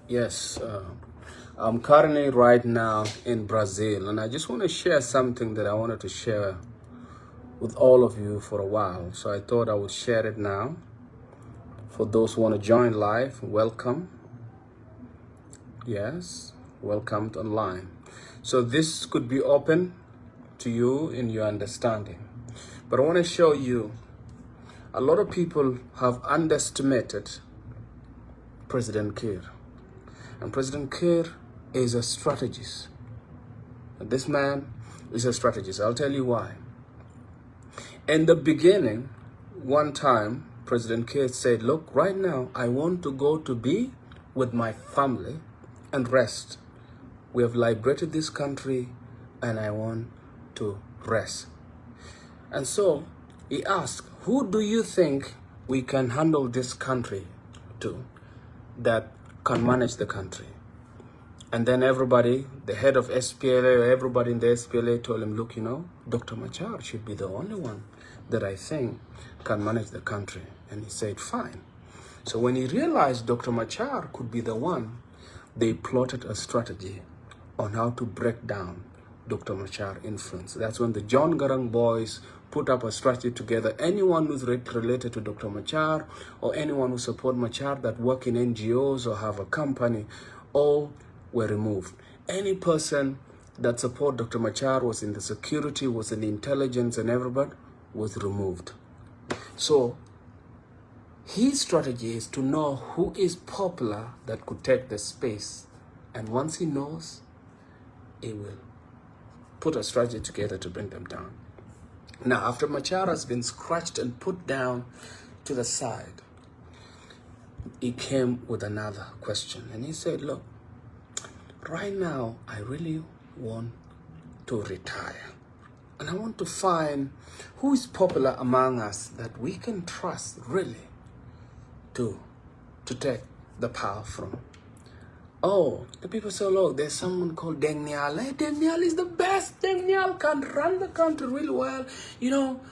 Yes, I'm currently right now in Brazil, and I just want to share something that I wanted to share with all of you for a while. So I thought I would share it now. For those who want to join live, welcome. Yes, welcome to online. So this could be open to you in your understanding. But I want to show you a lot of people have underestimated President Kiir. And President Kiir is a strategist. This man is a strategist. I'll tell you why. In the beginning, one time, President Kiir said, look, right now, I want to go to be with my family and rest. We have liberated this country and I want to rest. And so he asked, who do you think we can handle this country to that can manage the country? And then everybody, the head of SPLA, everybody in the SPLA told him, look, Dr. Machar should be the only one that I think can manage the country. And he said, fine. So when he realized Dr. Machar could be the one, they plotted a strategy on how to break down Dr. Machar influence. That's when the John Garang boys put up a strategy together. Anyone who's related to Dr. Machar or anyone who support Machar that work in NGOs or have a company, all were removed. Any person that support Dr. Machar was in the security, was in the intelligence and everybody was removed. So his strategy is to know who is popular that could take the space. And once he knows, he will put a strategy together to bring them down. Now, after Machar has been scratched and put down to the side, he came with another question. And he said, look, right now, I really want to retire. And I want to find who is popular among us that we can trust really to take the power from. Oh, the people say, look, there's someone called Deng Nial. Hey, Deng Nial is the best. Deng Nial can run the country really well.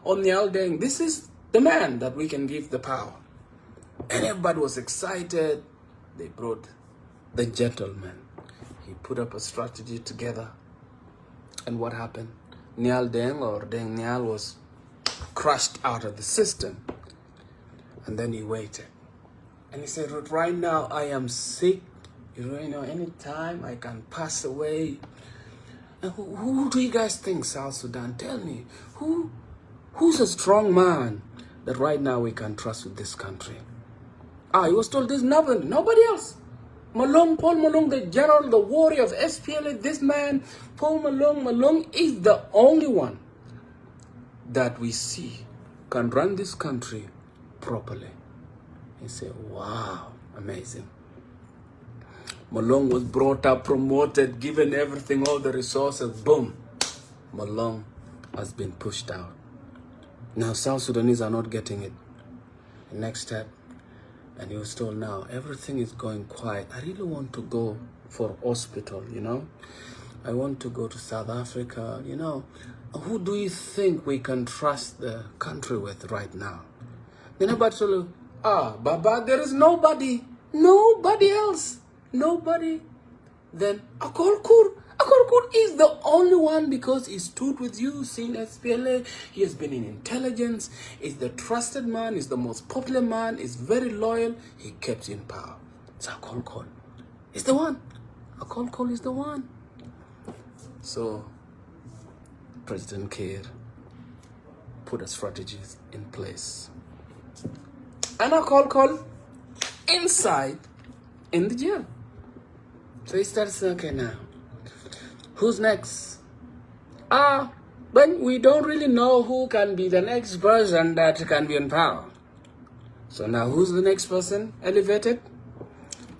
On Nial Deng, this is the man that we can give the power. And everybody was excited. They brought the gentleman. He put up a strategy together. And what happened? Nial Deng or Deng Nial was crushed out of the system. And then he waited. And he said, right now I am sick. Anytime I can pass away. And who do you guys think, South Sudan? Tell me, who's a strong man that right now we can trust with this country? He was told there's nobody else. Paul Malong, the general, the warrior of SPLA, this man, Paul Malong is the only one that we see can run this country properly. He said, wow, amazing. Malong was brought up, promoted, given everything, all the resources, boom. Malong has been pushed out. Now South Sudanese are not getting it. The next step, and he was told now, everything is going quiet. I really want to go for hospital, I want to go to South Africa, Who do you think we can trust the country with right now? Then everybody told him, Baba, there is nobody else. Nobody. Then Akolkur is the only one because he stood with you, seen SPLA. He has been in intelligence. He's the trusted man. He's the most popular man. He's very loyal. He kept in power. So Akolkur is the one. Akolkur is the one. So President Kiir put a strategy in place. And Akolkur inside in the jail. So he started saying, okay, now, who's next? But we don't really know who can be the next person that can be in power. So now who's the next person elevated?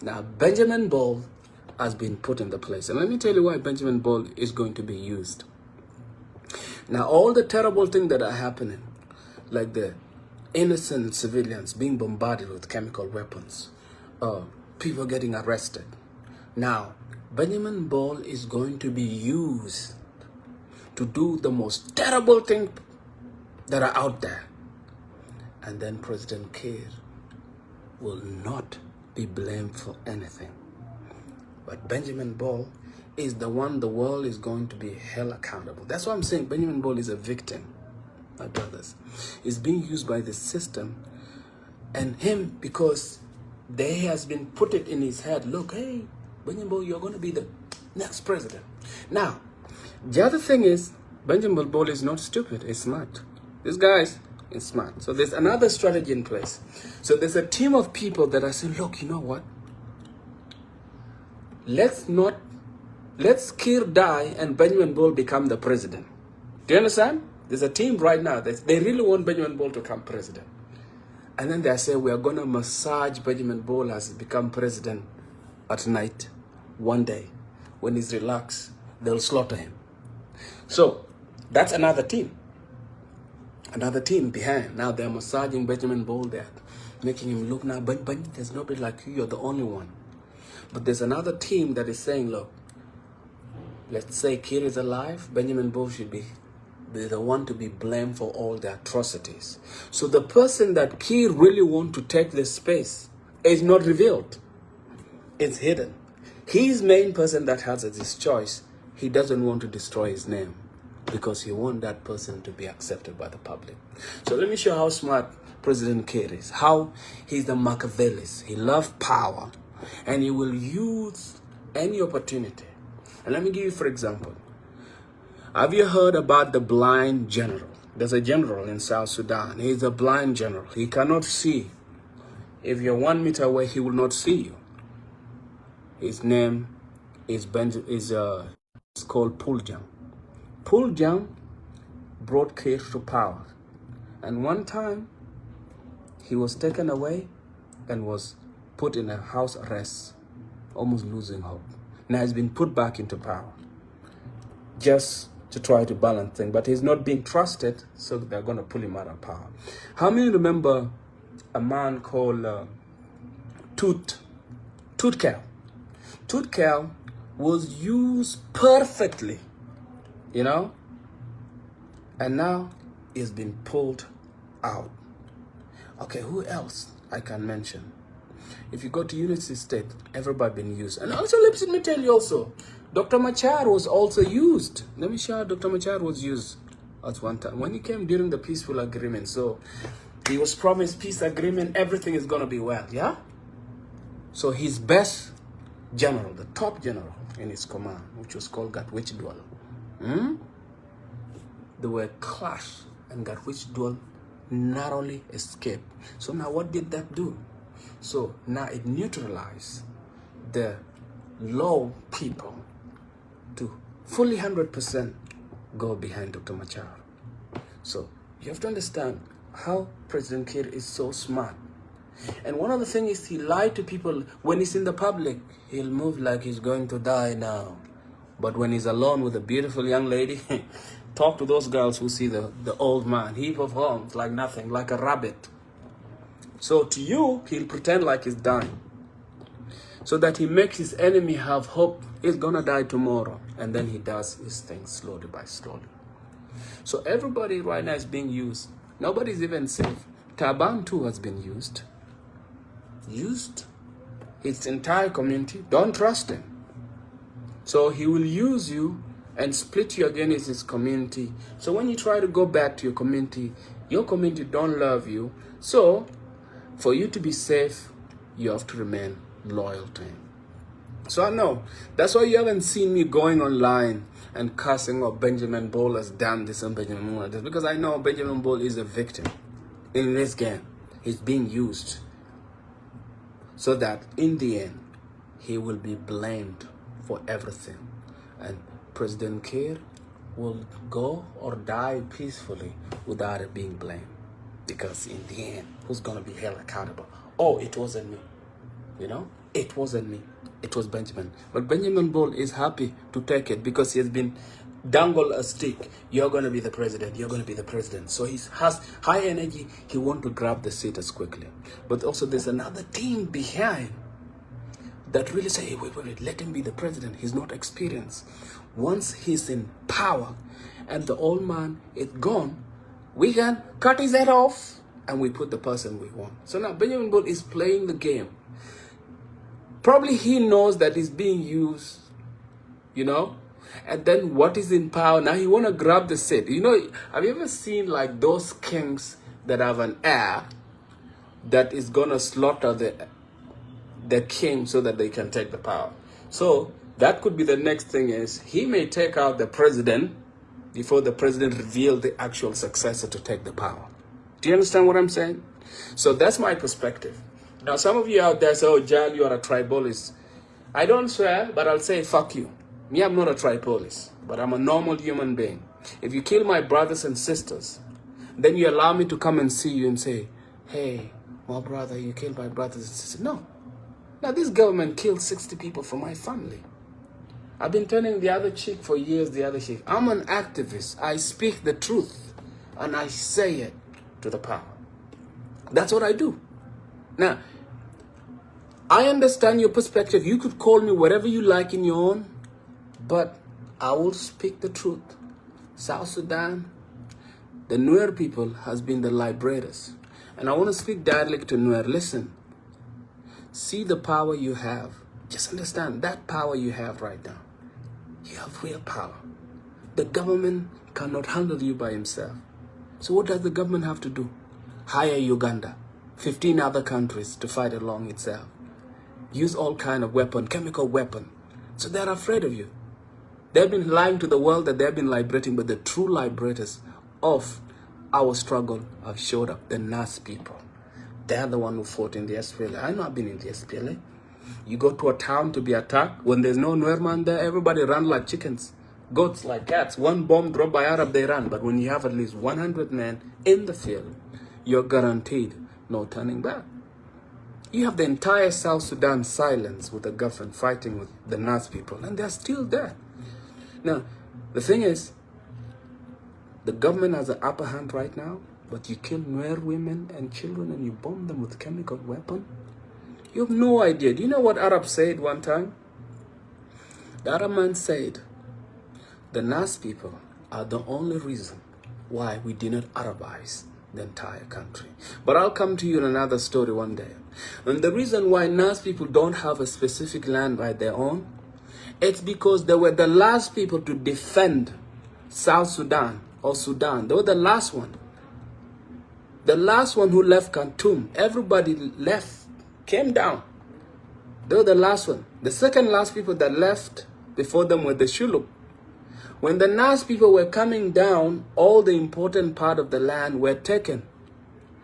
Now Benjamin Ball has been put in the place. And let me tell you why Benjamin Ball is going to be used. Now all the terrible things that are happening, like the innocent civilians being bombarded with chemical weapons, people getting arrested. Now, Benjamin Ball is going to be used to do the most terrible things that are out there. And then President Kiir will not be blamed for anything. But Benjamin Ball is the one the world is going to be held accountable. That's why I'm saying Benjamin Ball is a victim, my brothers. He's being used by the system and him because they has been put it in his head, look, hey, Benjamin Ball, you're going to be the next president. Now, the other thing is, Benjamin Ball is not stupid, he's smart. This guy is smart. So there's another strategy in place. So there's a team of people that are saying, look, you know what? Let's Kiir die and Benjamin Ball become the president. Do you understand? There's a team right now that they really want Benjamin Ball to become president. And then they say, we are going to massage Benjamin Ball as he become president at night, one day. When he's relaxed, they'll slaughter him. So that's another team. Another team behind. Now they're massaging Benjamin Ball. They're making him look now. But there's nobody like you. You're the only one. But there's another team that is saying, look, let's say Kiir is alive. Benjamin Ball should be the one to be blamed for all the atrocities. So the person that Kiir really want to take this space is not revealed. It's hidden. His main person that has this choice, he doesn't want to destroy his name because he wants that person to be accepted by the public. So let me show how smart President Kiir is, how he's the Machiavellist. He loves power and he will use any opportunity. And let me give you, for example, have you heard about the blind general? There's a general in South Sudan. He's a blind general. He cannot see. If you're 1 meter away, he will not see you. His name is called Puljang. Puljang brought Kiir to power. And one time, he was taken away and was put in a house arrest, almost losing hope. Now he's been put back into power just to try to balance things. But he's not being trusted, so they're going to pull him out of power. How many remember a man called Tutkal? Tutkal was used perfectly, you know, and now he's been pulled out. Okay, who else I can mention? If you go to Unity State, everybody been used. And also, let me tell you also, Dr. Machar was also used. Let me show how Dr. Machar was used at one time. When he came during the peaceful agreement, so he was promised peace agreement, everything is going to be well, yeah? So his best general, the top general in his command, which was called Gatwich Dwell, they were clashed, and Gatwich Dwell narrowly escaped. So now what did that do? So now it neutralized the low people to fully 100% go behind Dr. Machar. So you have to understand how President Kiir is so smart. And one of the things is he lied to people. When he's in the public, he'll move like he's going to die now. But when he's alone with a beautiful young lady, talk to those girls who see the old man, heap of horns, like nothing, like a rabbit. So to you, he'll pretend like he's dying, so that he makes his enemy have hope he's gonna die tomorrow. And then he does his thing slowly by slowly. So everybody right now is being used. Nobody's even safe. Taban too has been used. His entire community. Don't trust him. So he will use you and split you against his community. So when you try to go back to your community don't love you. So for you to be safe, you have to remain loyal to him. So I know that's why you haven't seen me going online and cussing, or Benjamin Ball has done this and Benjamin Ball has this, because I know Benjamin Ball is a victim in this game. He's being used so that in the end he will be blamed for everything, and President Kiir will go or die peacefully without it being blamed, because in the end, who's going to be held accountable? Oh, it wasn't me. You know, it wasn't me. It was Benjamin. But Benjamin Ball is happy to take it because he has been dangled a stick. You're going to be the president. You're going to be the president. So he has high energy. He wants to grab the seat as quickly. But also there's another team behind that really say, hey, wait, let him be the president. He's not experienced. Once he's in power and the old man is gone, we can cut his head off and we put the person we want. So now Benjamin Ball is playing the game. Probably he knows that he's being used, you know. And then what is in power? Now he want to grab the seat. You know, have you ever seen like those kings that have an heir that is going to slaughter the king so that they can take the power? So that could be the next thing, is he may take out the president before the president reveals the actual successor to take the power. Do you understand what I'm saying? So that's my perspective. Now, some of you out there say, oh, Jal, you are a tribalist. I don't swear, but I'll say, fuck you. Me, I'm not a tribalist, but I'm a normal human being. If you kill my brothers and sisters, then you allow me to come and see you and say, hey, my brother, you killed my brothers and sisters. No. Now, this government killed 60 people from my family. I've been turning the other cheek for years, the other cheek. I'm an activist. I speak the truth, and I say it to the power. That's what I do. Now, I understand your perspective. You could call me whatever you like in your own, but I will speak the truth. South Sudan, the Nuer people has been the liberators. And I want to speak directly to Nuer. Listen, see the power you have. Just understand that power you have right now. You have real power. The government cannot handle you by himself. So what does the government have to do? Hire Uganda, 15 other countries to fight along itself. Use all kind of weapon, chemical weapon. So they're afraid of you. They've been lying to the world that they've been liberating, but the true liberators of our struggle have showed up, the Nas people. They're the one who fought in the SPLA. I know I've been in the SPLA. You go to a town to be attacked. When there's no Nuer man there, everybody run like chickens. Goats like cats. One bomb dropped by Arab, they run. But when you have at least 100 men in the field, you're guaranteed no turning back. You have the entire South Sudan silence with the government fighting with the Nas people, and they're still there. Now, the thing is, the government has an upper hand right now, but you kill Nuer women and children and you bomb them with chemical weapon. You have no idea. Do you know what Arab said one time? The Arab man said, the Nas people are the only reason why we did not Arabize the entire country. But I'll come to you in another story one day. And the reason why Nas people don't have a specific land by their own, it's because they were the last people to defend South Sudan or Sudan. They were the last one. The last one who left Khartoum. Everybody left, came down. They were the last one. The second last people that left before them were the Shuluk. When the Nas people were coming down, all the important part of the land were taken.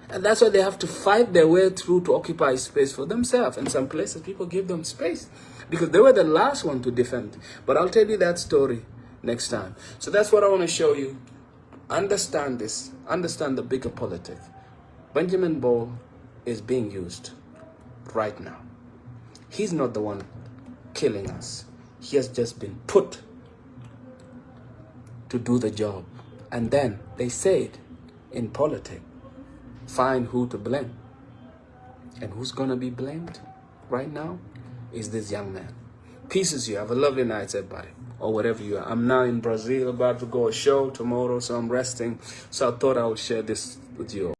And that's why they have to fight their way through to occupy space for themselves. In some places, people give them space because they were the last one to defend. But I'll tell you that story next time. So that's what I want to show you. Understand this. Understand the bigger politics. Benjamin Ball is being used right now. He's not the one killing us. He has just been put to do the job. And then they said in politics, find who to blame. And who's going to be blamed right now is this young man. Pieces, you have a lovely night, everybody, or wherever you are. I'm now in Brazil, about to go a show tomorrow, so I'm resting. So I thought I would share this with you all.